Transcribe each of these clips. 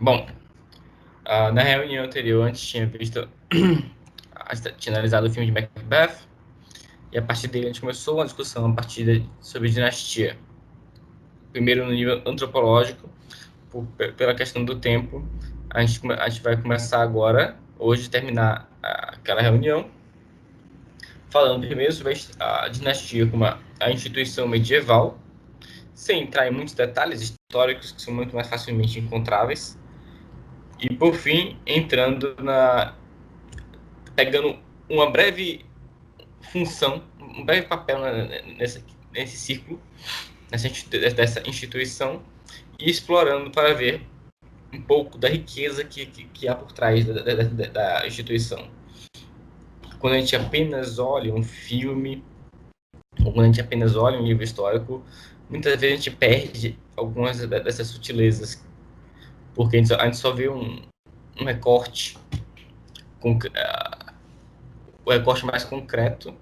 Bom, na reunião anterior, a gente tinha visto, tinha analisado o filme de Macbeth, e a partir dele a gente começou uma discussão sobre dinastia. Primeiro no nível antropológico, pela questão do tempo. A gente vai começar agora, hoje, terminar aquela reunião, falando primeiro sobre a dinastia como a instituição medieval, sem entrar em muitos detalhes históricos que são muito mais facilmente encontráveis. E, por fim, pegando uma breve função, um breve papel nesse círculo, dessa instituição, e explorando para ver um pouco da riqueza que há por trás da instituição. Quando a gente apenas olha um filme, ou quando a gente apenas olha um livro histórico, muitas vezes a gente perde algumas dessas sutilezas, porque a gente só vê um recorte, o recorte mais concreto,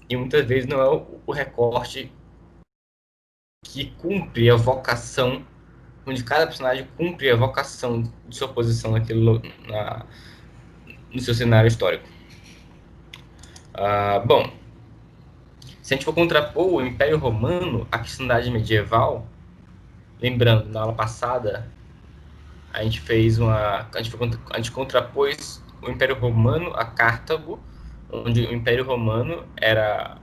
e muitas vezes não é o recorte que cumpre a vocação, onde cada personagem cumpre a vocação de sua posição no seu cenário histórico. Bom, se a gente for contrapor o Império Romano à cristandade medieval, lembrando, na aula passada, a gente contrapôs o Império Romano a Cartago, onde o Império Romano era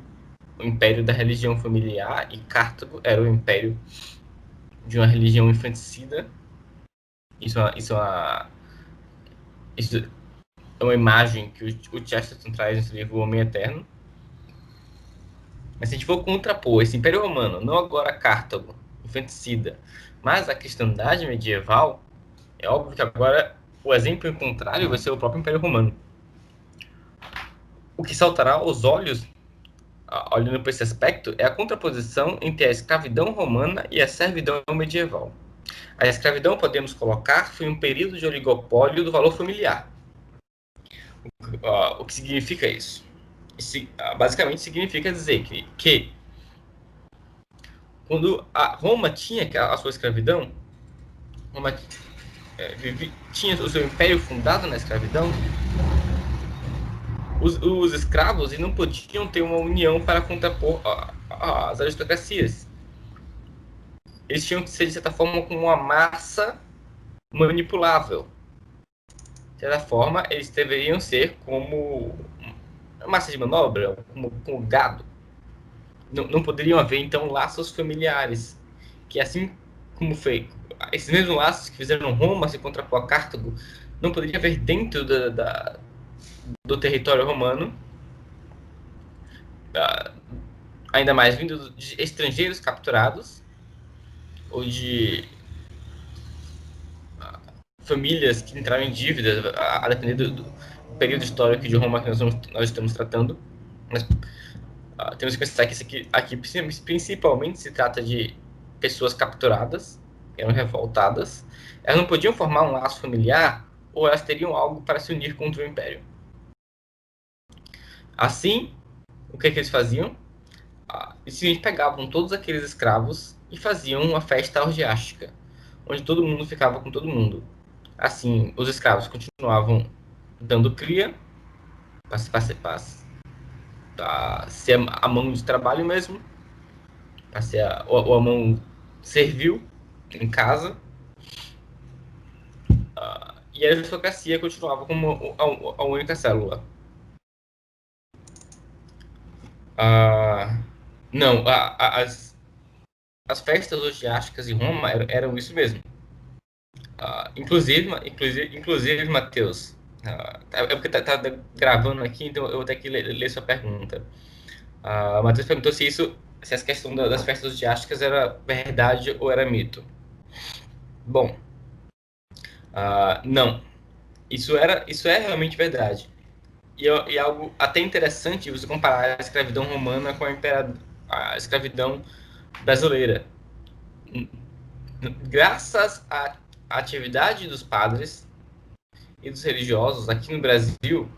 o império da religião familiar e Cartago era o império de uma religião infanticida. Isso é uma imagem que o Chesterton traz nesse livro O Homem Eterno. Mas se a gente for contrapor esse Império Romano, não agora Cartago, infanticida, mas a cristandade medieval, é óbvio que agora o exemplo contrário vai ser o próprio Império Romano. O que saltará aos olhos, olhando para esse aspecto, é a contraposição entre a escravidão romana e a servidão medieval. A escravidão, podemos colocar, foi um período de oligopólio do valor familiar. O que significa isso? Basicamente significa dizer que quando a Roma tinha a sua escravidão, Roma tinha o seu império fundado na escravidão, os escravos não podiam ter uma união para contrapor as aristocracias. Eles tinham que ser, de certa forma, como uma massa manipulável. De certa forma, eles deveriam ser como massa de manobra, como gado. Não poderiam haver, então, laços familiares. Que assim como foi, esses mesmos laços que fizeram Roma se contrapor a Cartago, não poderia haver dentro do território romano, ainda mais vindo de estrangeiros capturados, ou de famílias que entraram em dívidas, a depender do período histórico de Roma que nós estamos tratando. Mas temos que pensar que aqui principalmente se trata de pessoas capturadas, que eram revoltadas. Elas não podiam formar um laço familiar ou elas teriam algo para se unir contra o Império. Assim, o que eles faziam? Eles pegavam todos aqueles escravos e faziam uma festa orgiástica, onde todo mundo ficava com todo mundo. Assim, os escravos continuavam dando cria para ser a mão de trabalho mesmo, para ser a mão servil em casa, e a aristocracia continuava como a única célula. Não, as festas orgiásticas em Roma eram isso mesmo. Inclusive, Matheus, é porque tá gravando aqui, então eu vou ter que ler sua pergunta. Matheus perguntou se essa questão das festas orgiásticas era verdade ou era mito. Bom, não. Isso é realmente verdade. E é algo até interessante você comparar a escravidão romana com a escravidão brasileira. Graças à atividade dos padres e dos religiosos aqui no Brasil,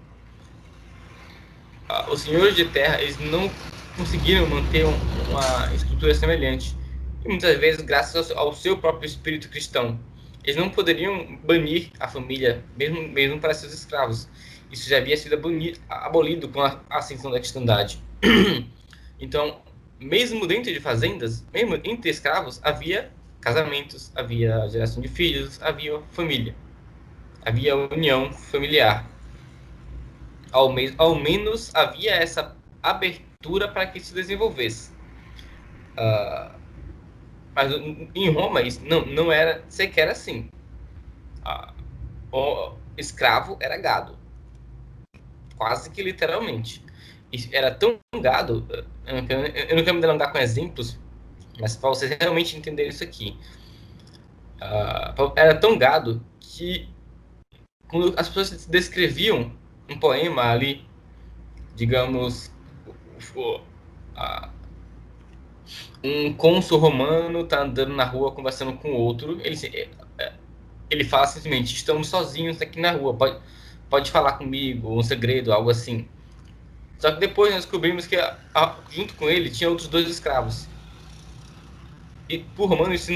os senhores de terra eles não conseguiram manter uma estrutura semelhante. E muitas vezes graças ao seu próprio espírito cristão. eles não poderiam banir a família, mesmo para seus escravos. Isso já havia sido abolido com a ascensão da cristandade. Então, mesmo dentro de fazendas, mesmo entre escravos, havia casamentos, havia geração de filhos, havia família, havia união familiar. Ao menos havia essa abertura para que se desenvolvesse. Mas em Roma isso não era sequer assim. O escravo era gado, quase que literalmente. E era tão gado, eu não quero me delongar com exemplos, mas para vocês realmente entenderem isso aqui. Era tão gado que quando as pessoas descreviam um poema ali, digamos, um cônsul romano tá andando na rua conversando com outro, ele fala simplesmente, estamos sozinhos aqui na rua, pode falar comigo, um segredo, algo assim. Só que depois nós descobrimos que junto com ele tinha outros 2 escravos. E por romano isso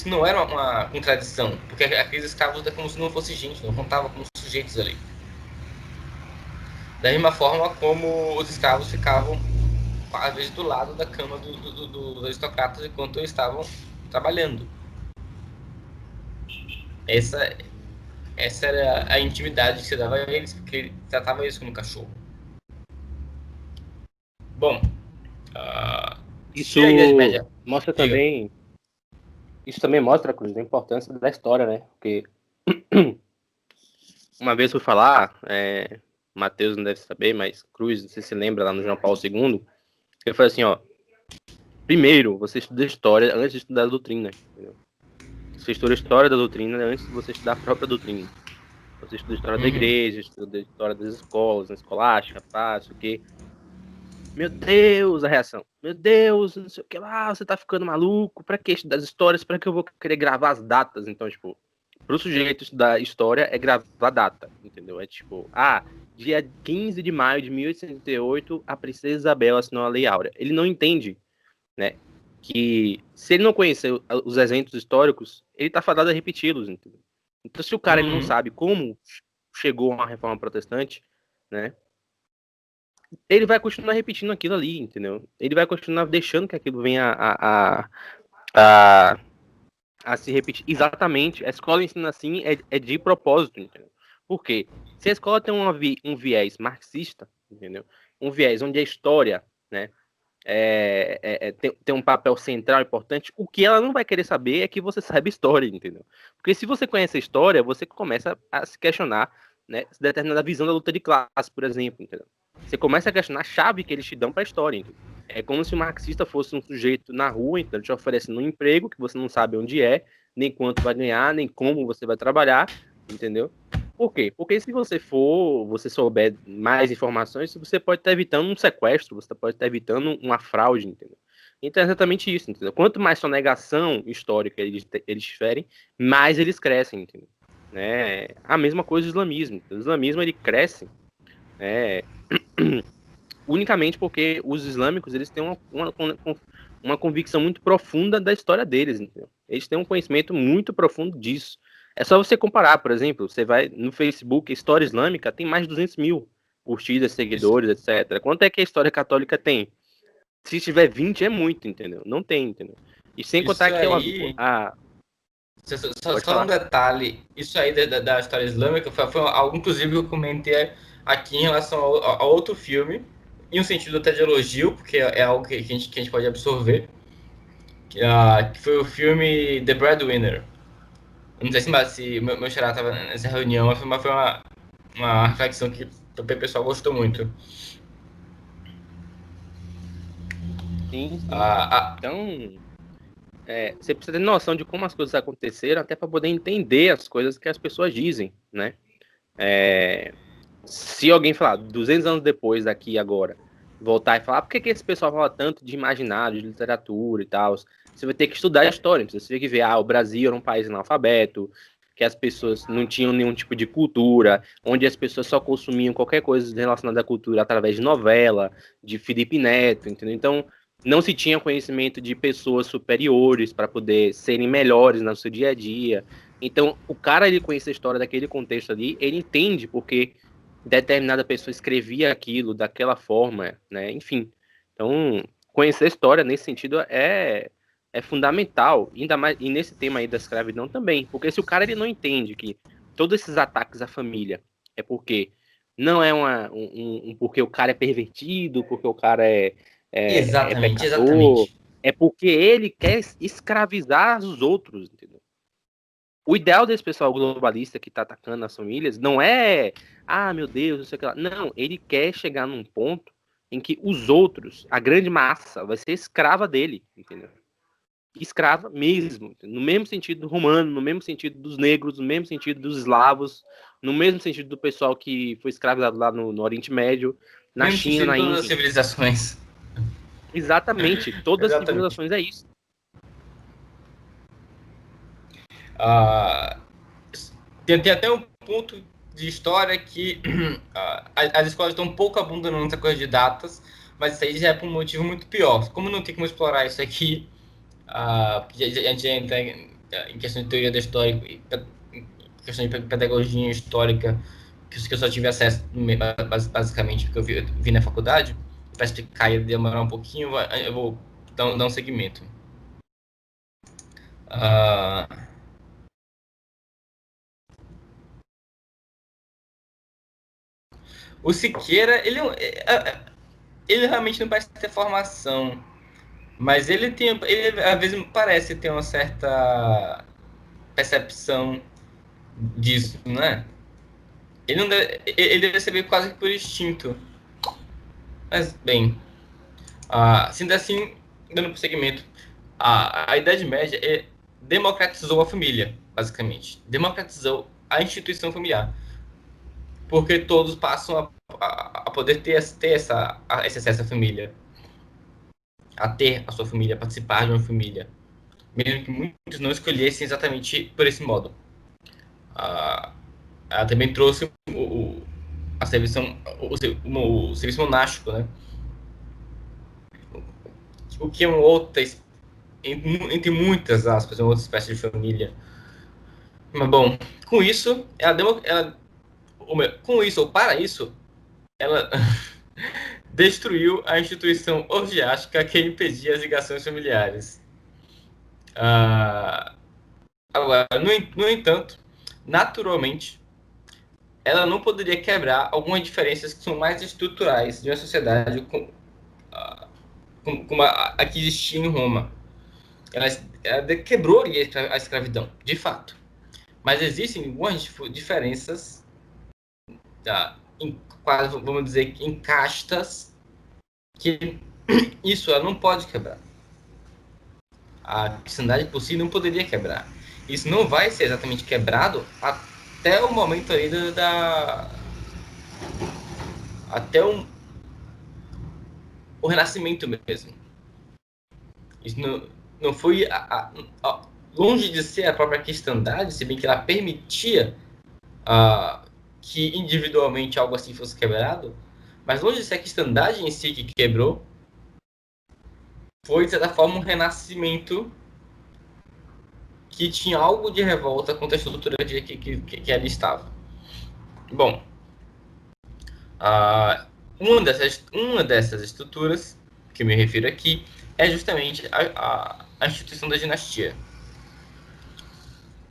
não era uma contradição, porque aqueles escravos é como se não fosse gente, não contavam como sujeitos ali. Da mesma forma como os escravos ficavam, às vezes, do lado da cama dos aristocratas enquanto eles estavam trabalhando. Essa era a intimidade que se dava a eles, porque ele tratava eles como cachorro. Bom, Isso a Idade Média... mostra também... Isso também mostra, Cruz, a importância da história, né? Porque uma vez fui falar, Mateus não deve saber, mas Cruz, você se lembra lá no João Paulo II, ele falou assim, ó, primeiro você estuda história antes de estudar a doutrina, entendeu? Você estuda a história da doutrina antes de você estudar a própria doutrina. Você estuda a história da igreja, estuda a história das escolas, na escolástica, o quê. Meu Deus, a reação. Meu Deus, não sei o que lá, você tá ficando maluco? Pra que estudar as histórias? Pra que eu vou querer gravar as datas? Então, tipo, pro sujeito estudar história é gravar data, entendeu? É tipo, dia 15 de maio de 1868, a princesa Isabel assinou a Lei Áurea. Ele não entende, né, que se ele não conhecer os eventos históricos, ele tá fadado a repeti-los, entendeu? Então, se o cara ele não sabe como chegou uma reforma protestante, né, ele vai continuar repetindo aquilo ali, entendeu? Ele vai continuar deixando que aquilo venha a se repetir. Exatamente. A escola ensina assim é de propósito, entendeu? Por quê? Se a escola tem um viés marxista, entendeu? Um viés onde a história, né, tem um papel central importante, o que ela não vai querer saber é que você saiba história, entendeu? Porque se você conhece a história, você começa a se questionar, né, determinada visão da luta de classe, por exemplo, entendeu? Você começa a questionar a chave que eles te dão para a história, entendeu? É como se o marxista fosse um sujeito na rua, então te oferecendo um emprego que você não sabe onde é, nem quanto vai ganhar, nem como você vai trabalhar, entendeu? Por quê? Porque se você souber mais informações, você pode estar evitando um sequestro, você pode estar evitando uma fraude, entendeu? Então é exatamente isso, entendeu? Quanto mais sonegação histórica eles tiverem, mais eles crescem, entendeu? Né? A mesma coisa do islamismo. O islamismo, ele cresce unicamente porque os islâmicos, eles têm uma convicção muito profunda da história deles, entendeu? Eles têm um conhecimento muito profundo disso. É só você comparar, por exemplo, você vai no Facebook, a História Islâmica tem mais de 200 mil curtidas, seguidores, etc. Quanto é que a História Católica tem? Se tiver 20, é muito, entendeu? Não tem, entendeu? E sem contar que Só um detalhe, isso aí da história islâmica foi algo, inclusive, que eu comentei aqui em relação a outro filme, em um sentido até de elogio, porque é algo que a gente pode absorver, que foi o filme The Breadwinner. Não sei se meu xará estava nessa reunião, mas foi uma reflexão que o pessoal gostou muito. Sim. Então, você precisa ter noção de como as coisas aconteceram, até para poder entender as coisas que as pessoas dizem, né? Se alguém falar 200 anos depois daqui agora, voltar e falar por que esse pessoal fala tanto de imaginário, de literatura e tal, você vai ter que estudar a história, você vai ter que ver, o Brasil era um país analfabeto, que as pessoas não tinham nenhum tipo de cultura, onde as pessoas só consumiam qualquer coisa relacionada à cultura através de novela, de Felipe Neto, entendeu? Então, não se tinha conhecimento de pessoas superiores para poder serem melhores no seu dia a dia. Então, o cara, ele conhece a história daquele contexto ali, ele entende porque determinada pessoa escrevia aquilo daquela forma, né? Enfim. Então, conhecer a história nesse sentido é fundamental, ainda mais e nesse tema aí da escravidão também, porque se o cara ele não entende que todos esses ataques à família é porque não é porque o cara é pervertido, porque o cara é Exatamente, pecador, exatamente. é porque ele quer escravizar os outros, entendeu? O ideal desse pessoal globalista que tá atacando as famílias não é, ah, meu Deus, não sei o que lá. Não, ele quer chegar num ponto em que os outros, a grande massa, vai ser escrava dele, entendeu? Escrava mesmo, no mesmo sentido do romano, no mesmo sentido dos negros, no mesmo sentido dos eslavos, no mesmo sentido do pessoal que foi escravizado lá no Oriente Médio, na Mesmo China, sentido em na todas as Índia. civilizações. Exatamente, todas as Exatamente. civilizações é isso. Ah, tem até um ponto de história que as escolas estão um pouco abandonando essa coisa de datas, mas isso aí já é por um motivo muito pior. Como não tem como explorar isso aqui, porque a gente entra em questão de teoria da história, em questão de pedagogia histórica, que eu só tive acesso basicamente porque eu vi na faculdade, para explicar e demorar um pouquinho, eu vou dar um segmento. Ah, o Siqueira, ele realmente não parece ter formação, mas ele às vezes parece ter uma certa percepção disso, não é? Ele deve ser meio quase que por instinto. Mas, bem, sendo assim, dando prosseguimento, a Idade Média democratizou a família, basicamente. Democratizou a instituição familiar. Porque todos passam a poder ter esse acesso à família. A ter a sua família, a participar de uma família. Mesmo que muitos não escolhessem exatamente por esse modo. Ah, ela também trouxe a serviço, o serviço monástico, né? O que é uma outra, entre muitas aspas, uma outra espécie de família. Mas bom, com isso, com isso ou para isso, ela destruiu a instituição orgiástica que impedia as ligações familiares. Ah, agora, no entanto, naturalmente, ela não poderia quebrar algumas diferenças que são mais estruturais de uma sociedade como a que existia em Roma. Ela quebrou a escravidão, de fato. Mas existem algumas diferenças, quase, vamos dizer, em castas, que isso ela não pode quebrar. A cristandade por si não poderia quebrar. Isso não vai ser exatamente quebrado até o momento aí até o renascimento mesmo. Isso não foi longe de ser a própria cristandade, se bem que ela permitia que individualmente algo assim fosse quebrado, mas longe de ser a cristandade em si que quebrou, foi de certa forma um renascimento que tinha algo de revolta contra a estrutura que ali estava. Bom, uma dessas estruturas que eu me refiro aqui é justamente a instituição da dinastia.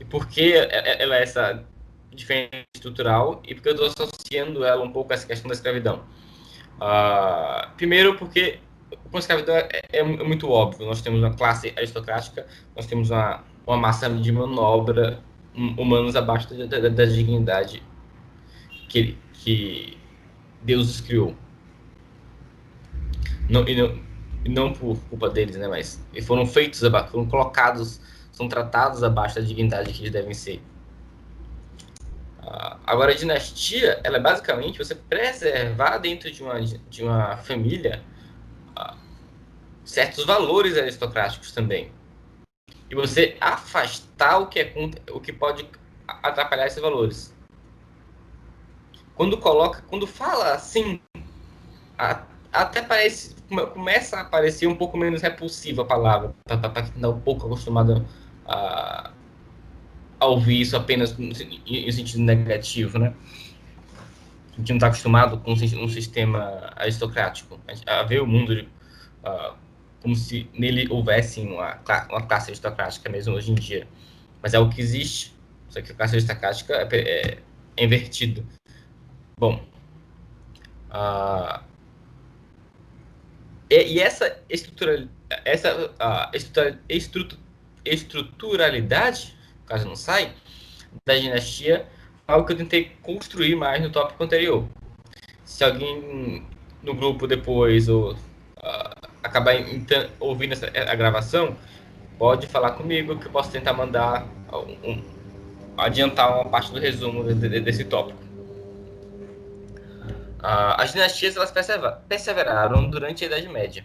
E por que ela é essa diferença estrutural e porque eu estou associando ela um pouco a essa questão da escravidão. Primeiro porque com a escravidão é muito óbvio. Nós temos uma classe aristocrática, nós temos uma massa de manobra humanos abaixo da dignidade que Deus os criou. Não, e não por culpa deles, né? Mas eles foram feitos abaixo, foram colocados, são tratados abaixo da dignidade que eles devem ser. Agora, a dinastia, ela é basicamente você preservar dentro de uma família certos valores aristocráticos também. E você afastar o que pode atrapalhar esses valores. Quando fala assim, até parece, começa a parecer um pouco menos repulsiva a palavra, para quem está um pouco acostumado a, a ouvir isso apenas em sentido negativo, né? A gente não está acostumado com um sistema aristocrático, a ver o mundo como se nele houvesse uma classe aristocrática mesmo hoje em dia. Mas é o que existe, só que a classe aristocrática é invertido. Bom, e estruturalidade, caso não saia, da dinastia, é algo que eu tentei construir mais no tópico anterior. Se alguém no grupo depois ou acabar ouvindo a gravação, pode falar comigo que eu posso tentar mandar adiantar uma parte do resumo desse tópico. As dinastias elas perseveraram durante a Idade Média,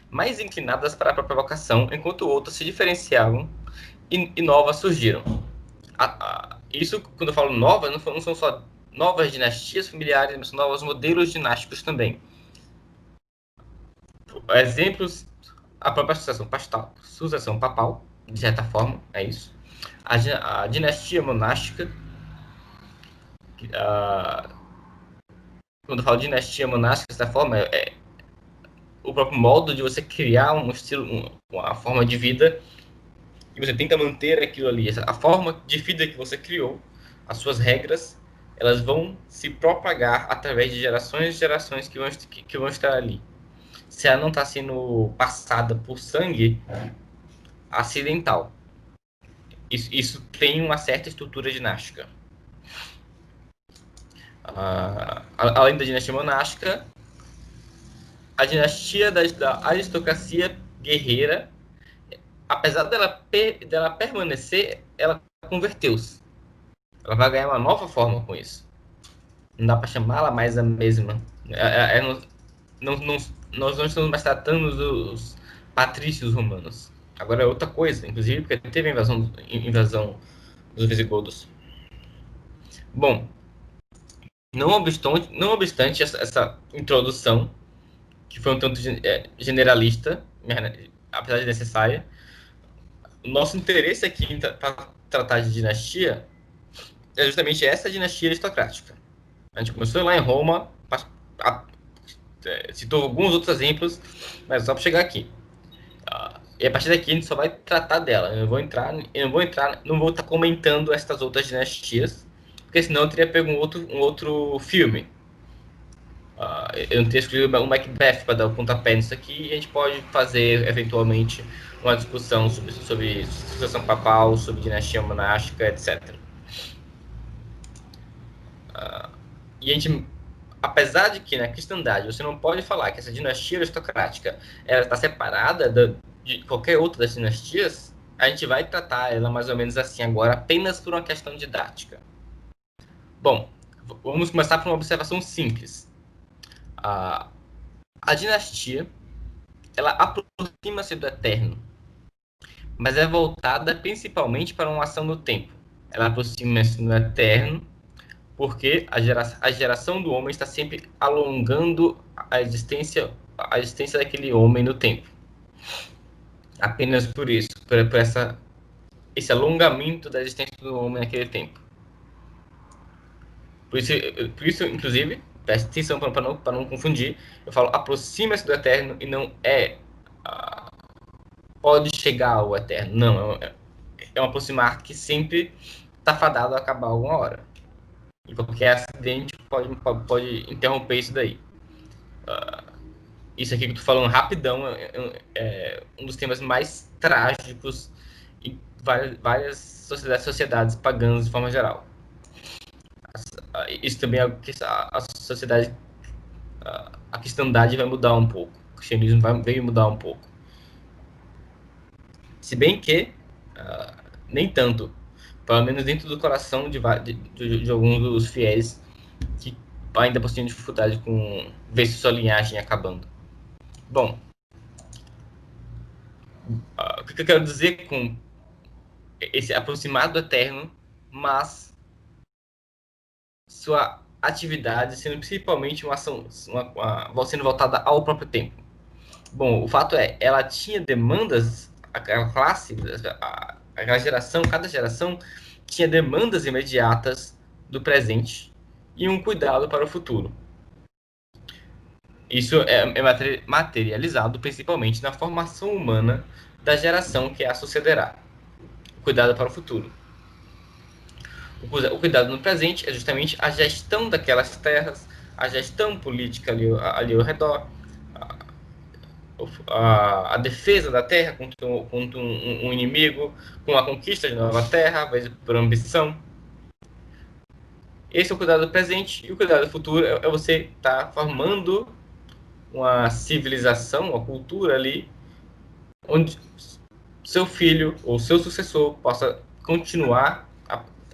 mais inclinadas para a provocação, enquanto outras se diferenciavam e novas surgiram. Isso, quando eu falo novas, não são só novas dinastias familiares, mas são novos modelos dinásticos também. Exemplos, a própria sucessão papal, de certa forma, é isso. A dinastia monástica, quando eu falo dinastia monástica, de certa forma, é o próprio modo de você criar um estilo, uma forma de vida, e você tenta manter aquilo ali. A forma de vida que você criou, as suas regras, elas vão se propagar através de gerações e gerações que vão estar ali. Se ela não está sendo passada por sangue acidental. Isso tem uma certa estrutura dinástica. Além da dinastia monástica, a dinastia da aristocracia guerreira, apesar dela permanecer, ela converteu-se. Ela vai ganhar uma nova forma com isso. Não dá para chamá-la mais a mesma. Nós não estamos mais tratando dos patrícios romanos. Agora é outra coisa, inclusive porque teve a invasão dos visigodos. Bom, não obstante essa introdução, que foi um tanto generalista, apesar de necessária, o nosso interesse aqui em tratar de dinastia é justamente essa dinastia aristocrática. A gente começou lá em Roma, citou alguns outros exemplos, mas só para chegar aqui. E a partir daqui a gente só vai tratar dela. Eu não vou estar comentando estas outras dinastias, porque senão eu teria pego um outro filme. Eu não teria escolhido um Macbeth para dar o pontapé nisso aqui, e a gente pode fazer eventualmente uma discussão sobre sucessão papal, sobre dinastia monástica, etc. E a gente, apesar de que na cristandade você não pode falar que essa dinastia aristocrática ela está separada de qualquer outra das dinastias, a gente vai tratar ela mais ou menos assim agora, apenas por uma questão didática. Bom, vamos começar por uma observação simples. A dinastia ela aproxima-se do eterno, mas é voltada principalmente para uma ação no tempo. Ela aproxima-se do eterno porque a geração do homem está sempre alongando a existência daquele homem no tempo. Apenas por isso, por esse alongamento da existência do homem naquele tempo. Por isso inclusive, preste atenção para não confundir, eu falo aproxima-se do eterno e não pode chegar ao eterno. Não, é um aproximar que sempre está fadado a acabar alguma hora. E qualquer acidente pode interromper isso daí. Isso aqui que eu tô falando rapidão é um dos temas mais trágicos em várias sociedades pagãs de forma geral. Isso também é a sociedade, a cristandade vai mudar um pouco. O cristianismo veio mudar um pouco. Se bem que nem tanto. Pelo menos dentro do coração de alguns dos fiéis que ainda possuem dificuldade com ver sua linhagem acabando. Bom, o que eu quero dizer com esse aproximar do eterno, mas sua atividade sendo principalmente uma ação, sendo voltada ao próprio tempo. Bom, o fato é, ela tinha demandas, aquela classe, aquela geração, cada geração tinha demandas imediatas do presente e um cuidado para o futuro. Isso é materializado principalmente na formação humana da geração que a sucederá. Cuidado para o futuro. O cuidado no presente é justamente a gestão daquelas terras, a gestão política ali ao redor, a defesa da terra contra um inimigo, com a conquista de nova terra, às vezes por ambição. Esse é o cuidado do presente, e o cuidado do futuro é você estar formando uma civilização, uma cultura ali, onde seu filho ou seu sucessor possa continuar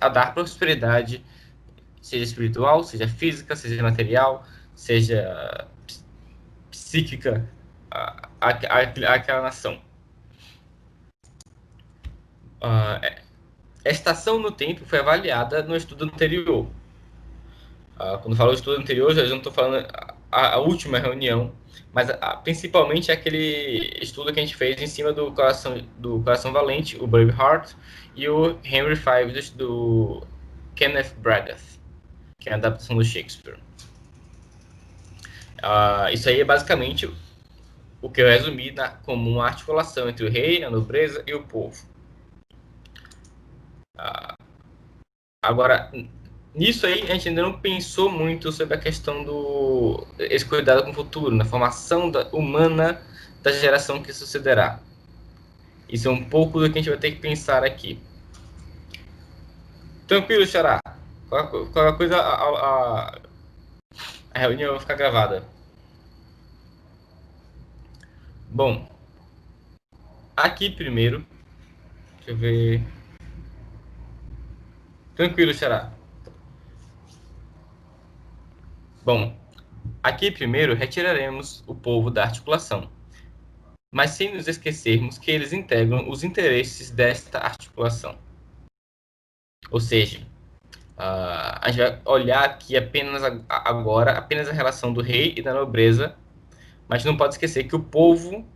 a dar prosperidade, seja espiritual, seja física, seja material, seja psíquica, àquela nação. A estação no tempo foi avaliada no estudo anterior. Quando falo estudo anterior, já não estou falando a última reunião, mas principalmente aquele estudo que a gente fez em cima do Coração Valente, o Braveheart, e o Henry V do Kenneth Branagh, que é a adaptação do Shakespeare. Isso aí é basicamente o que eu resumi como uma articulação entre o rei, a nobreza e o povo. Agora, nisso aí, a gente ainda não pensou muito sobre a questão esse cuidado com o futuro, na formação humana da geração que sucederá. Isso é um pouco do que a gente vai ter que pensar aqui. Tranquilo, Xará? Qualquer coisa, a reunião vai ficar gravada. Bom, aqui primeiro, deixa eu ver. Tranquilo, Xará. Bom, aqui primeiro retiraremos o povo da articulação, mas sem nos esquecermos que eles integram os interesses desta articulação. Ou seja, a gente vai olhar aqui apenas a relação do rei e da nobreza, mas não pode esquecer que o povo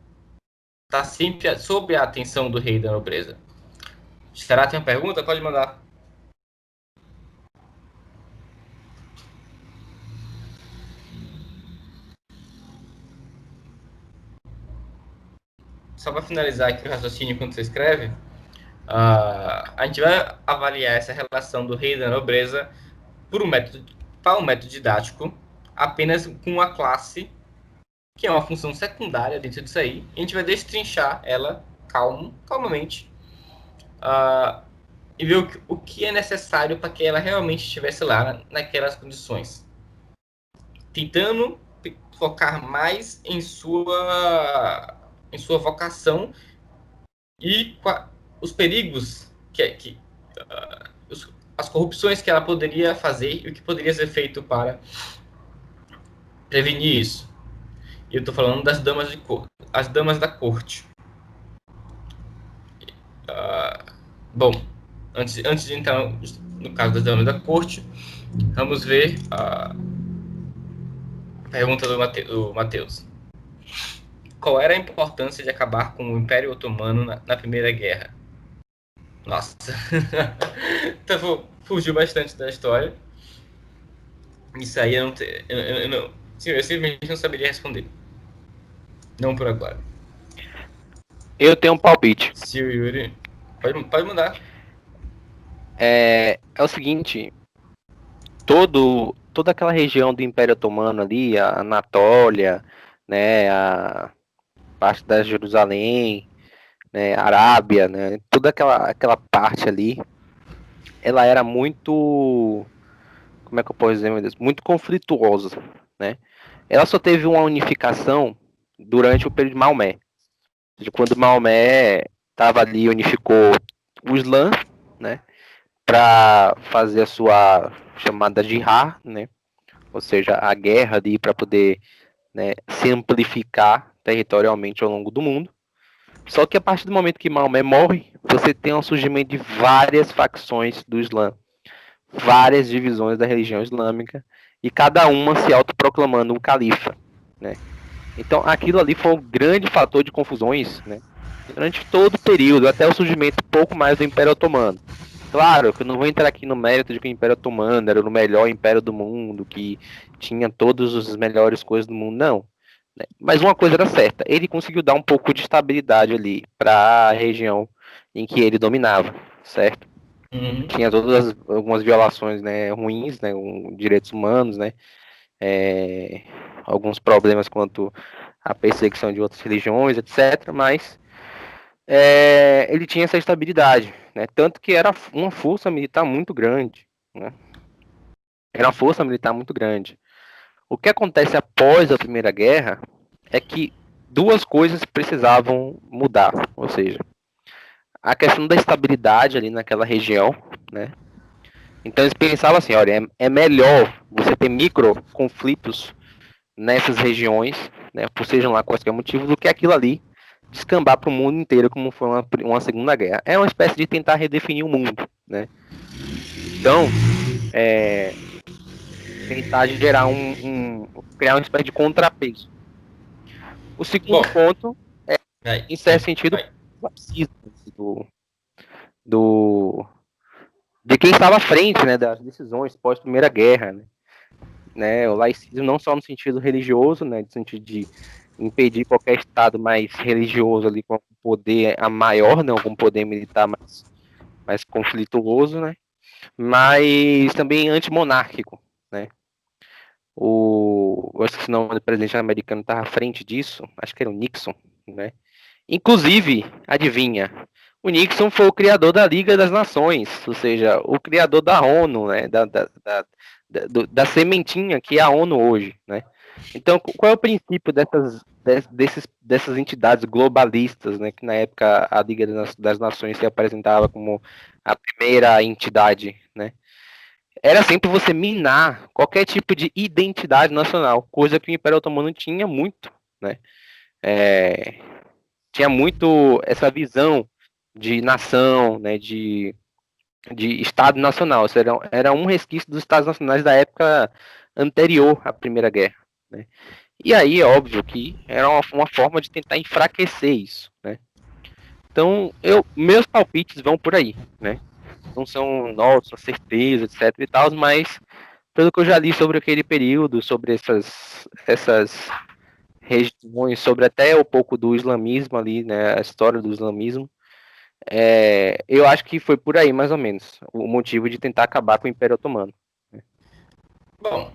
está sempre sob a atenção do rei e da nobreza. Será que tem uma pergunta? Pode mandar. Só para finalizar aqui o raciocínio enquanto você escreve, a gente vai avaliar essa relação do rei e da nobreza para um método didático, apenas com uma classe, que é uma função secundária dentro disso aí, e a gente vai destrinchar ela calmamente, e ver o que é necessário para que ela realmente estivesse lá naquelas condições. Tentando focar mais em sua vocação e os perigos as corrupções que ela poderia fazer e o que poderia ser feito para prevenir isso. E eu estou falando das as damas da corte. Bom, antes de entrar no caso das damas da corte, vamos ver a pergunta do Matheus. Qual era a importância de acabar com o Império Otomano na Primeira Guerra? Nossa, então, fugiu bastante da história. Isso aí eu simplesmente não saberia responder. Não por agora. Eu tenho um palpite. Se o Yuri... Pode mudar. É o seguinte, toda aquela região do Império Otomano ali, a Anatólia, né, a parte da Jerusalém, né, Arábia, né, toda aquela parte ali, ela era muito, como é que eu posso dizer, meu Deus, muito conflituosa, né? Ela só teve uma unificação durante o período de Maomé. Quando Maomé estava ali, unificou o Islã, né, para fazer a sua chamada jihad, né, ou seja, a guerra ali para poder, né, se amplificar territorialmente ao longo do mundo. Só que a partir do momento que Maomé morre, você tem um surgimento de várias facções do Islã, várias divisões da religião islâmica, e cada uma se autoproclamando um califa, né? Então aquilo ali foi um grande fator de confusões, né, durante todo o período, até o surgimento pouco mais do Império Otomano. Claro que eu não vou entrar aqui no mérito de que o Império Otomano era o melhor império do mundo, que tinha todas as melhores coisas do mundo, não. Né? Mas uma coisa era certa, ele conseguiu dar um pouco de estabilidade ali para a região em que ele dominava, certo? Uhum. Tinha algumas violações, né, ruins, né, com direitos humanos, né, é, alguns problemas quanto à perseguição de outras religiões, etc. Mas ele tinha essa estabilidade, né? Tanto que era uma força militar muito grande, né? Era uma força militar muito grande. O que acontece após a Primeira Guerra é que duas coisas precisavam mudar, ou seja, a questão da estabilidade ali naquela região, né? Então eles pensavam assim, olha, é melhor você ter micro conflitos nessas regiões, né, por sejam lá quaisquer motivos, do que aquilo ali descambar para o mundo inteiro como foi uma segunda guerra. É uma espécie de tentar redefinir o mundo, né? Então, tentar gerar criar uma espécie de contrapeso. O segundo Bom, ponto, vai, em certo sim, sentido, vai. o racismo do, do de quem estava à frente, né, das decisões pós Primeira Guerra, né, o laicismo não só no sentido religioso, né, no sentido de impedir qualquer estado mais religioso ali com poder a maior, né, com poder militar mais conflituoso, né, mas também antimonárquico, né. Eu acho que o nome do presidente americano estava à frente disso, acho que era o Nixon, né. Inclusive, adivinha, o Nixon foi o criador da Liga das Nações, ou seja, o criador da ONU, né, da sementinha que é a ONU hoje, né. Então, qual é o princípio dessas entidades globalistas, né, que na época a Liga das Nações se apresentava como a primeira entidade, né? Era sempre você minar qualquer tipo de identidade nacional, coisa que o Império Otomano tinha muito, né? É, tinha muito essa visão de nação, né, de Estado Nacional. Isso era um resquício dos Estados Nacionais da época anterior à Primeira Guerra, né? E aí, é óbvio que era uma forma de tentar enfraquecer isso, né? Então, meus palpites vão por aí, né? Não são, nossa, certeza, etc e tal, mas pelo que eu já li sobre aquele período, sobre essas regiões, sobre até um pouco do islamismo ali, né? A história do islamismo, eu acho que foi por aí, mais ou menos, o motivo de tentar acabar com o Império Otomano. Bom,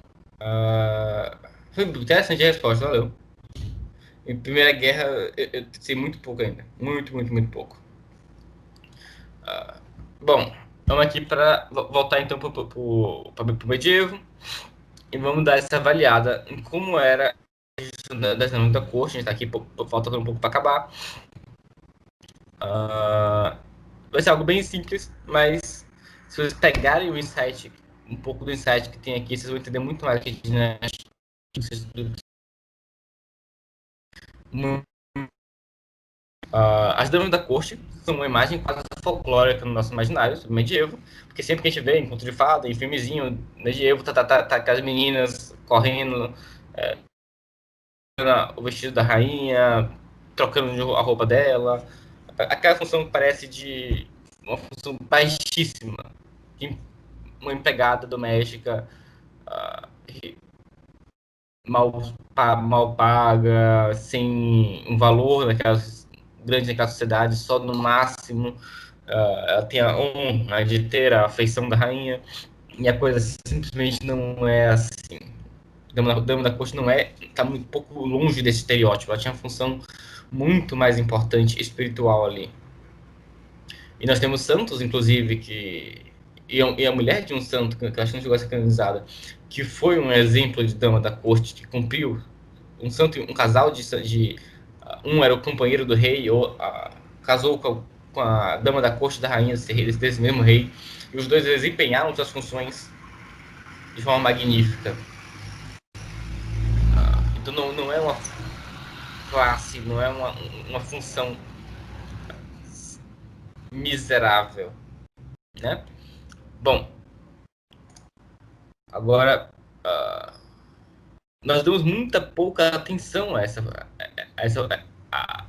foi interessante a resposta, valeu. Em Primeira Guerra, eu sei muito pouco ainda. Muito, muito, muito pouco. Bom, vamos aqui para voltar então para o medievo e vamos dar essa avaliada em como era isso das normas da corte. A gente está aqui, faltando um pouco para acabar. Vai ser algo bem simples, mas se vocês pegarem o insight, um pouco do insight que tem aqui, vocês vão entender muito mais que a gente, né? As damas da corte são uma imagem quase folclórica no nosso imaginário sobre o medievo, porque sempre que a gente vê em conto de fada, em filmezinho medievo, tá aquelas meninas correndo, o vestido da rainha, trocando a roupa dela, aquela função que parece de uma função baixíssima, uma empregada doméstica mal paga, sem um valor grande naquela sociedade, só no máximo ela tem a honra de ter a afeição da rainha, e a coisa simplesmente não é assim. Dama da Corte não é, está muito pouco longe desse estereótipo, ela tinha uma função muito mais importante espiritual ali. E nós temos santos, inclusive, e a mulher de um santo, que eu acho que não chegou a ser canonizada, que foi um exemplo de dama da corte, que cumpriu um santo, um casal um era o companheiro do rei, ou casou com a dama da corte da rainha desse mesmo rei, e os dois desempenharam suas funções de forma magnífica. Então não é uma classe, não é uma função miserável, né? Bom, agora nós damos muita pouca atenção a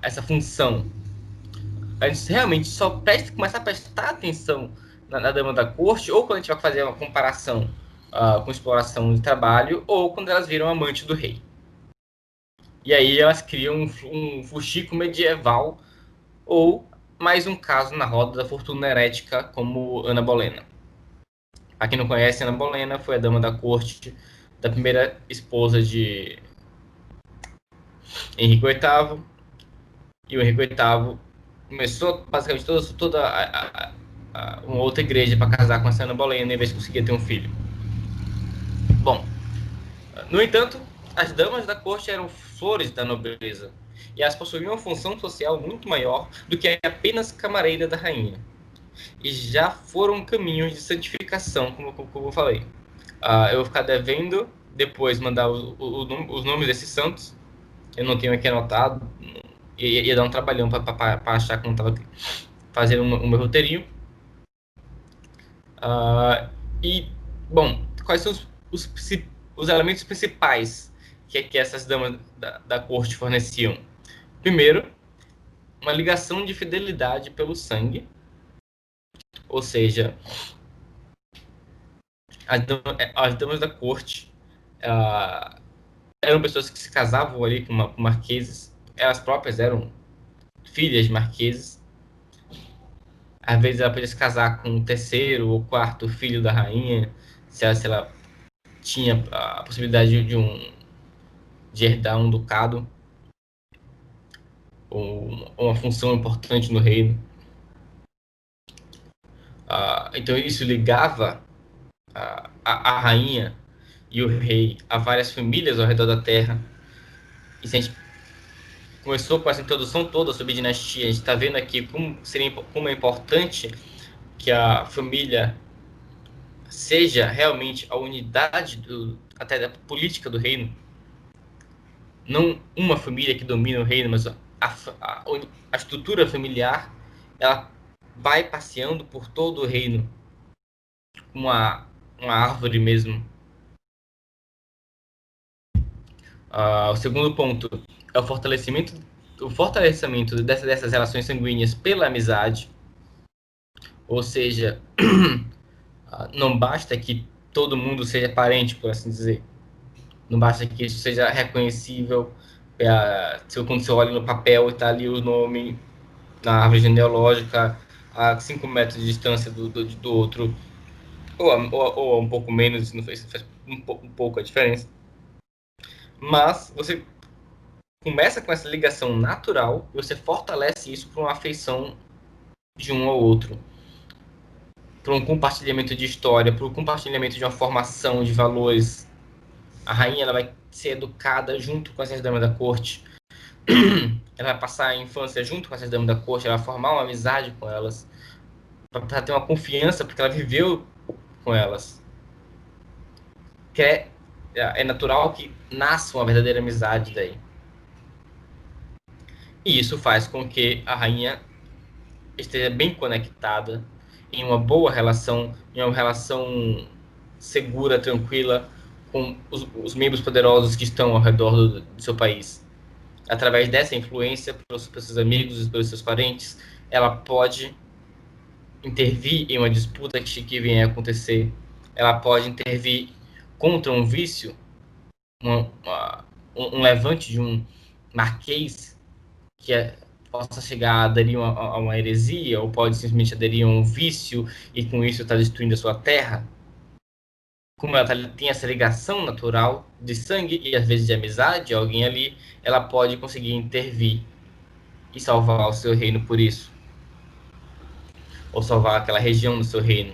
essa função. A gente realmente só começa a prestar atenção na dama da corte, ou quando a gente vai fazer uma comparação com exploração de trabalho, ou quando elas viram amante do rei. E aí elas criam um fuxico medieval, ou mais um caso na roda da fortuna herética, como Ana Bolena. A quem não conhece, Ana Bolena foi a dama da corte da primeira esposa de Henrique VIII, e o Henrique VIII começou basicamente toda uma outra igreja para casar com essa Ana Bolena, em vez de conseguir ter um filho. Bom, no entanto, as damas da corte eram flores da nobreza, e elas possuíam uma função social muito maior do que apenas camareira da rainha. E já foram caminhos de santificação, como eu falei. Eu vou ficar devendo depois mandar os nomes desses santos. Eu não tenho aqui anotado. Ia dar um trabalhão para achar como estava fazendo o meu roteirinho. E, bom, quais são os elementos principais que essas damas da corte forneciam? Primeiro, uma ligação de fidelidade pelo sangue, ou seja, as damas da corte eram pessoas que se casavam ali com marqueses, elas próprias eram filhas de marqueses. Às vezes ela podia se casar com o terceiro ou quarto filho da rainha, se ela tinha a possibilidade de herdar um ducado ou uma função importante no reino. Então isso ligava a rainha e o rei a várias famílias ao redor da terra. E se a gente começou com essa introdução toda sobre dinastia, a gente está vendo aqui como é importante que a família seja realmente a unidade até da política do reino. Não uma família que domina o reino, mas a estrutura familiar, ela vai passeando por todo o reino, uma árvore mesmo. O segundo ponto é o fortalecimento dessas relações sanguíneas pela amizade. Ou seja, não basta que todo mundo seja parente, por assim dizer. Não basta que isso seja reconhecível. Quando você olha no papel e está ali o nome na árvore genealógica a 5 metros de distância do outro, ou um pouco menos, isso não faz um pouco a diferença. Mas você começa com essa ligação natural e você fortalece isso para uma afeição de um ao outro, para um compartilhamento de história, para o compartilhamento de uma formação de valores. A rainha ela vai ser educada junto com essas damas da corte. Ela vai passar a infância junto com essas damas da corte, ela vai formar uma amizade com elas, para ter uma confiança, porque ela viveu com elas. Que é natural que nasça uma verdadeira amizade daí. E isso faz com que a rainha esteja bem conectada, em uma boa relação, em uma relação segura, tranquila, com os membros poderosos que estão ao redor do seu país. Através dessa influência, pelos seus amigos e pelos seus parentes, ela pode intervir em uma disputa que venha a acontecer. Ela pode intervir contra um vício, um levante de um marquês que possa chegar a aderir a uma heresia, ou pode simplesmente aderir a um vício e com isso está destruindo a sua terra. Como ela tem essa ligação natural de sangue e às vezes de amizade, alguém ali, ela pode conseguir intervir e salvar o seu reino por isso, ou salvar aquela região do seu reino.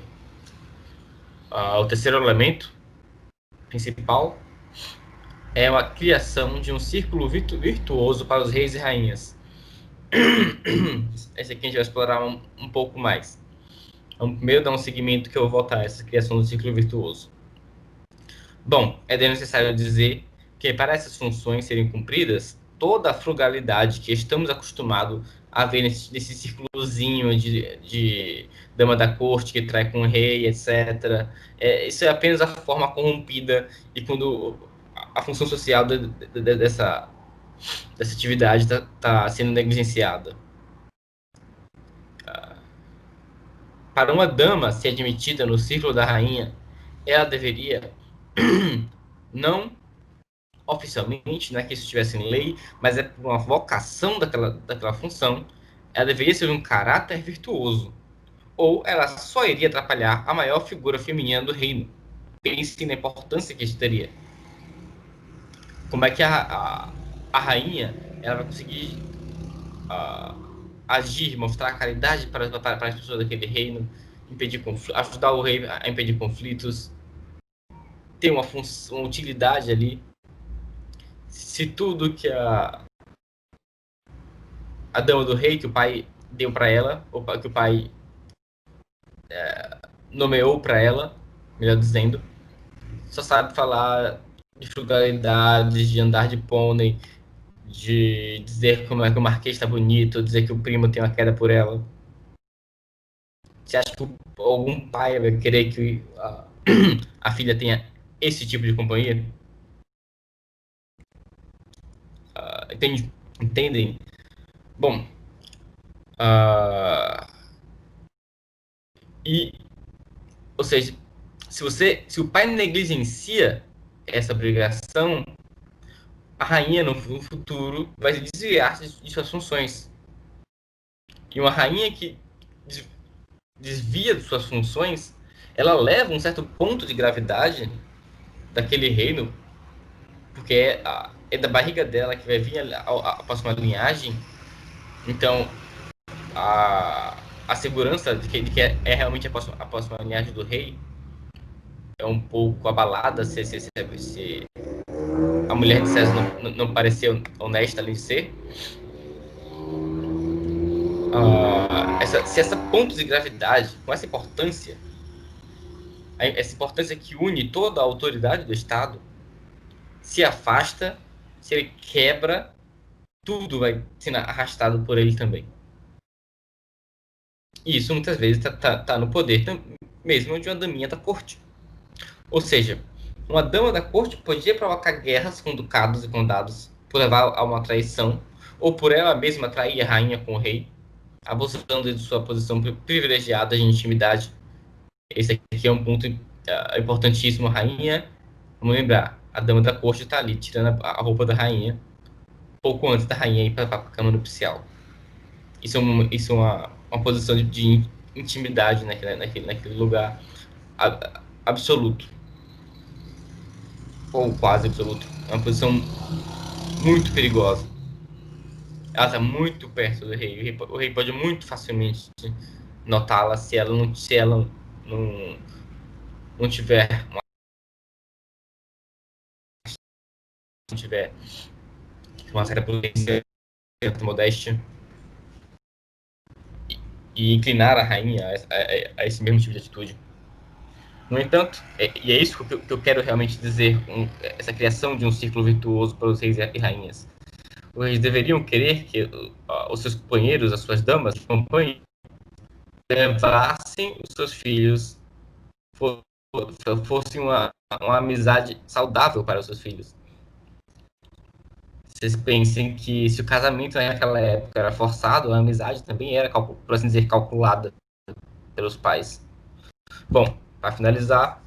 O terceiro elemento principal é a criação de um círculo virtuoso para os reis e rainhas. Esse aqui a gente vai explorar um pouco mais. Vamos primeiro dar um seguimento que eu vou voltar a essa criação do ciclo virtuoso. Bom, é necessário dizer que para essas funções serem cumpridas, toda a frugalidade que estamos acostumados a ver nesse círculozinho de dama da corte que trai com o rei, etc. Isso é apenas a forma corrompida e quando a função social dessa atividade está sendo negligenciada. Para uma dama ser admitida no círculo da rainha, ela deveria, não oficialmente, não é que isso estivesse em lei, mas é por uma vocação daquela função, ela deveria ser um caráter virtuoso, ou ela só iria atrapalhar a maior figura feminina do reino. Pense na importância que isso teria. Como é que a rainha ela vai conseguir agir, mostrar caridade para as pessoas daquele reino, ajudar o rei a impedir conflitos, ter uma utilidade ali. Se tudo que a dama do rei, que o pai deu para ela, ou que o pai nomeou para ela, melhor dizendo, só sabe falar de frugalidade, de andar de pônei, de dizer como é que o marquês está bonito, dizer que o primo tem uma queda por ela. Você acha que algum pai vai querer que a filha tenha esse tipo de companhia? Entendem? Bom, uh, e, ou seja, se o pai negligencia essa obrigação, a rainha no futuro vai desviar de suas funções. E uma rainha que desvia de suas funções, ela leva um certo ponto de gravidade daquele reino, porque é da barriga dela que vai vir a próxima linhagem. Então, a segurança de que é realmente a próxima linhagem do rei é um pouco abalada se a mulher de César não parecer honesta ali em ser. Se essa ponto de gravidade, com essa importância que une toda a autoridade do Estado, se afasta, se ele quebra, tudo vai sendo arrastado por ele também. E isso muitas vezes tá no poder mesmo de uma daminha da corte. Ou seja, uma dama da corte podia provocar guerras com ducados e condados por levar a uma traição, ou por ela mesma trair a rainha com o rei, abusando de sua posição privilegiada de intimidade. Esse aqui é um ponto importantíssimo. A rainha, vamos lembrar, a dama da corte está ali tirando a roupa da rainha, pouco antes da rainha ir para a cama nupcial. Isso é uma posição de intimidade naquele lugar absoluto, ou quase absoluto. É uma posição muito perigosa. Ela está muito perto do rei. O rei pode muito facilmente notá-la se ela não tiver não tiver uma certa prudência, certa modéstia, e inclinar a rainha a esse mesmo tipo de atitude. No entanto, e é isso que eu quero realmente dizer, essa criação de um círculo virtuoso para os reis e rainhas. Os reis deveriam querer que os seus companheiros, as suas damas de companhia, levassem os seus filhos, fosse uma amizade saudável para os seus filhos. Vocês pensem que se o casamento naquela época era forçado, a amizade também era, por assim dizer, calculada pelos pais. Bom, para finalizar,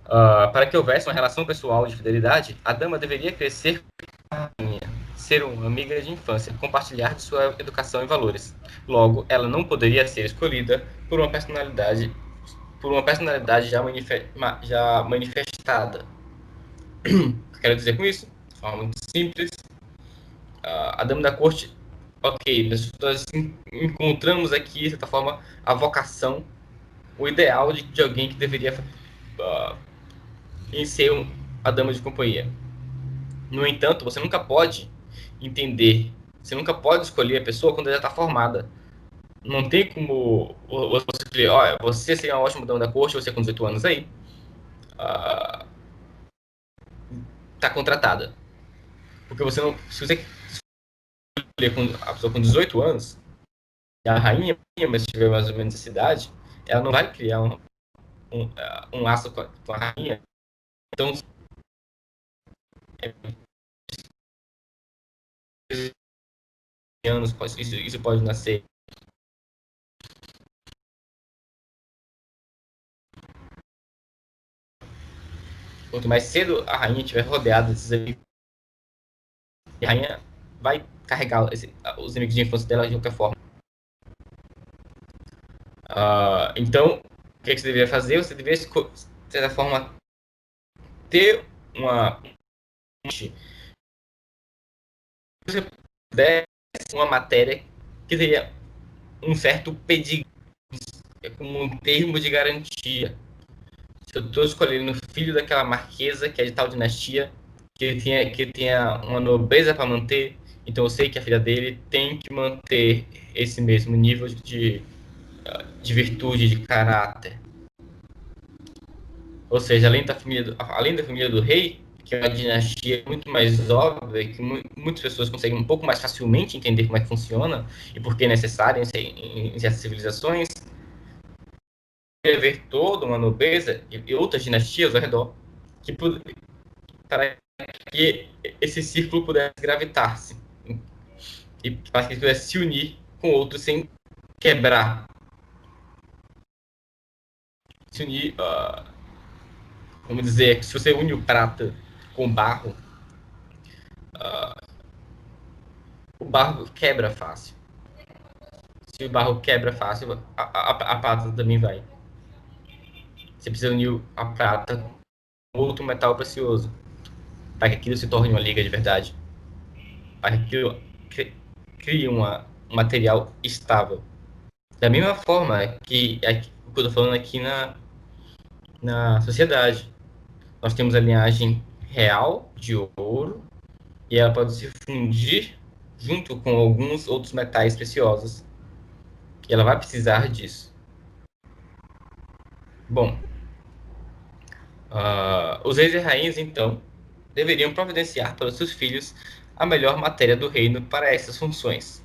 para que houvesse uma relação pessoal de fidelidade, a dama deveria crescer com a rainha, ser uma amiga de infância, compartilhar de sua educação e valores. Logo, ela não poderia ser escolhida por uma personalidade já manifestada. O que eu quero dizer com isso? De forma muito simples, a dama da corte, ok, nós encontramos aqui, de certa forma, a vocação, o ideal de alguém que deveria em ser a dama de companhia. No entanto, você nunca pode entender, você nunca pode escolher a pessoa quando ela já está formada. Não tem como você escolher, olha, você seria uma ótima dama da corte, você com 18 anos aí, está contratada. Porque você não, se você escolher a pessoa com 18 anos, e a rainha, mas se tiver mais ou menos essa idade, ela não vai criar um laço com a rainha. Então, anos, isso pode nascer Quanto mais cedo a rainha estiver rodeada desses inimigos, a rainha vai carregar os inimigos de infância dela de qualquer forma. Então, o que você deveria fazer? Você deveria, de certa forma, ter uma matéria que teria um certo pedigree, como um termo de garantia. Se eu estou escolhendo o filho daquela marquesa, que é de tal dinastia, que tenha uma nobreza para manter, então eu sei que a filha dele tem que manter esse mesmo nível de virtude, de caráter. Ou seja, além da família do rei, que é uma dinastia muito mais óbvia, que muitas pessoas conseguem um pouco mais facilmente entender como é que funciona e por que é necessário em certas civilizações, haver toda uma nobreza e outras dinastias ao redor que, para que esse círculo pudesse gravitar-se e para que ele pudesse se unir com outros sem quebrar. Se unir, vamos dizer, que se você une o prata com barro, o barro quebra fácil. Se o barro quebra fácil, a prata também vai. Você precisa unir a prata com outro metal precioso para que aquilo se torne uma liga de verdade. Para que aquilo crie um material estável. Da mesma forma que o que eu estou falando aqui na sociedade. Nós temos a linhagem real de ouro e ela pode se fundir junto com alguns outros metais preciosos. E ela vai precisar disso. Bom, os reis e rainhas, então, deveriam providenciar para os seus filhos a melhor matéria do reino para essas funções.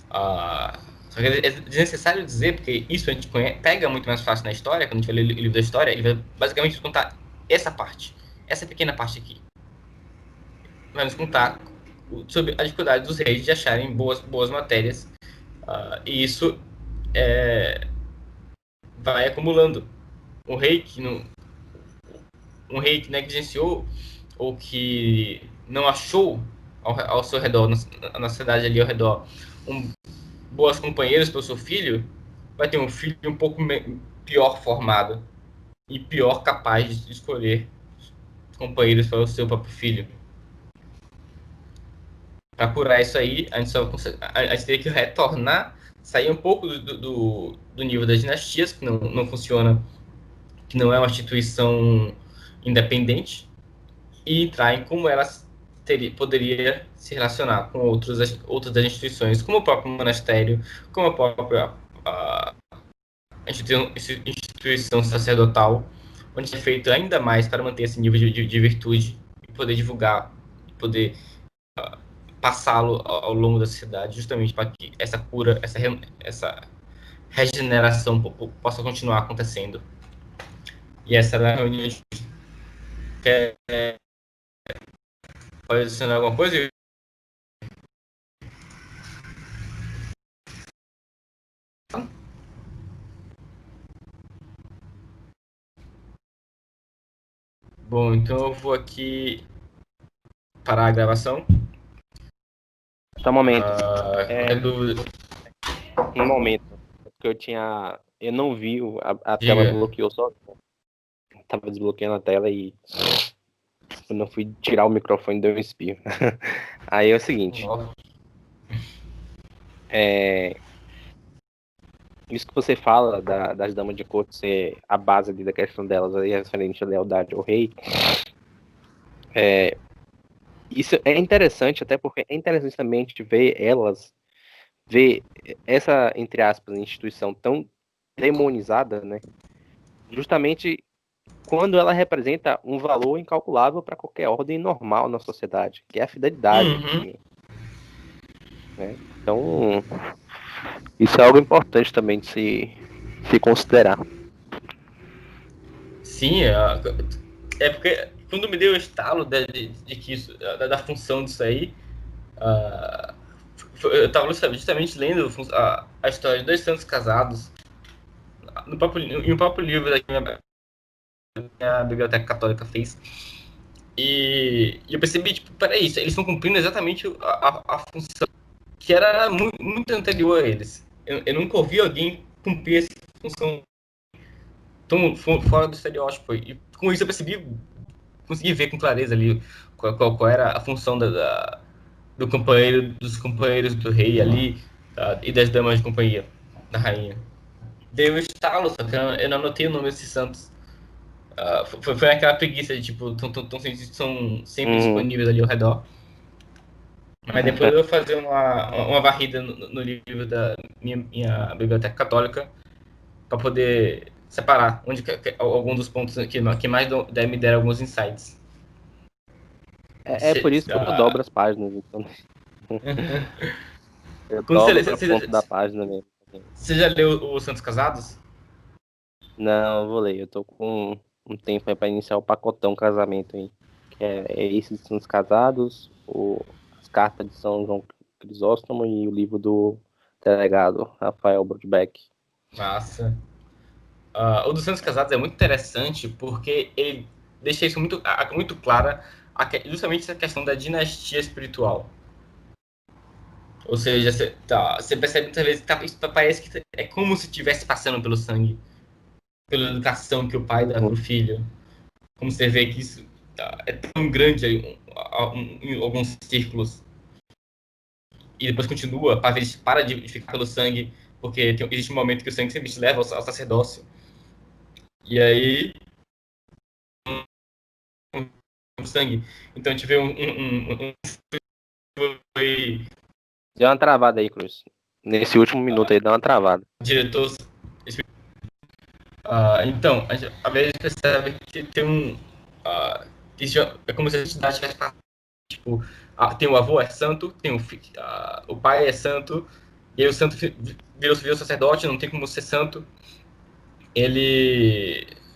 Só que é desnecessário dizer, porque isso a gente pega muito mais fácil na história, quando a gente vai ler o livro da história, ele vai basicamente contar essa parte, essa pequena parte aqui. Vai nos contar sobre a dificuldade dos reis de acharem boas matérias, e isso vai acumulando. Um rei que não, um rei que negligenciou ou que não achou ao seu redor, na cidade ali ao redor, boas companheiras para o seu filho, vai ter um filho um pouco pior formado e pior capaz de escolher companheiros para o seu próprio filho. Para curar isso aí, a gente só consegue, a gente teria que retornar, sair um pouco do nível das dinastias, que não funciona, que não é uma instituição independente, e entrar em como elas poderia se relacionar com outras das instituições, como o próprio monastério, como a própria instituição sacerdotal, onde é feito ainda mais para manter esse nível de virtude e poder divulgar, e poder passá-lo ao longo da sociedade, justamente para que essa cura, essa regeneração possa continuar acontecendo. E essa era a reunião de... Pode adicionar alguma coisa? Bom, então eu vou aqui parar a gravação. Só um momento. Um momento. Porque eu não vi, a tela bloqueou só. Tava desbloqueando a tela e quando eu fui tirar o microfone deu um espirro. Aí é o seguinte. Isso que você fala das damas de corte ser a base ali da questão delas aí, referente à lealdade ao rei. Isso é interessante, até porque é interessante também a gente ver essa, entre aspas, instituição tão demonizada, né? Justamente quando ela representa um valor incalculável para qualquer ordem normal na sociedade, que é a fidelidade. Né? Então, isso é algo importante também de se considerar. Sim, é porque quando me deu o estalo de que isso, da função disso aí, eu estava justamente lendo a história de dois santos casados em um próprio livro daqui, a Biblioteca Católica fez. E eu percebi, tipo, peraí, eles estão cumprindo exatamente a função que era muito anterior a eles. Eu nunca ouvi alguém cumprir essa função tão fora do estereótipo. E com isso eu consegui ver com clareza ali qual era a função do companheiro, dos companheiros do rei ali, tá? E das damas de companhia da rainha. Deu um estalo, só que eu não anotei o nome desses santos. Foi aquela preguiça de, tipo, são sempre disponíveis ali ao redor. Mas depois eu vou fazer uma varrida no livro da minha biblioteca católica para poder separar algum dos pontos que mais me deram alguns insights. É por isso que eu dobro as páginas, então. Eu dobro a ponto da página mesmo. Você já leu os Santos Casados? Não, eu vou ler. Eu tô com um tempo aí pra iniciar o pacotão casamento aí. Que é esses Santos Casados, as cartas de São João Crisóstomo e o livro do delegado Rafael Brodbeck. Massa. O dos Santos Casados é muito interessante porque ele deixa isso muito clara, justamente essa questão da dinastia espiritual. Ou seja, você percebe muitas vezes que isso parece que é como se estivesse passando pelo sangue, pela educação que o pai dá pro filho. Como você vê que isso é tão grande aí, em alguns círculos. E depois continua, para ver se para de ficar pelo sangue, porque existe um momento que o sangue sempre te leva ao sacerdócio. E aí o sangue. Então a gente vê foi Deu uma travada aí, Cruz. Nesse último minuto aí, deu uma travada. diretor. Então, a vezes percebe que tem isso é como se a entidade tivesse tipo, tem o avô é santo, tem o pai é santo, e aí o santo virou sacerdote, não tem como ser santo.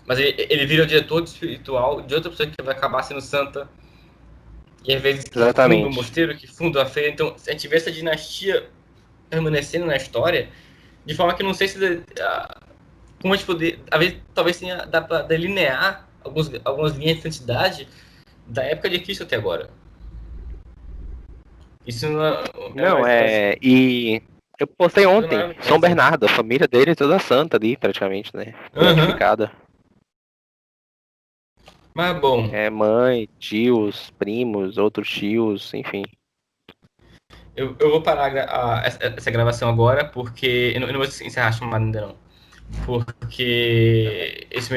Mas ele vira o diretor espiritual de outra pessoa que vai acabar sendo santa. E às vezes que funda o Exatamente. mosteiro, que funda a feira. Então, a gente vê essa dinastia permanecendo na história, de forma que não sei se como a gente poder, às vezes, talvez dá para delinear algumas linhas de santidade da época de Cristo até agora. Isso não Não, e eu postei ontem, São assim. Bernardo, a família dele é toda santa ali, praticamente, né? Identificada. Mas bom, É mãe, tios, primos, outros tios, enfim. eu vou parar essa gravação agora, porque eu não vou encerrar a chamada ainda não. Porque esse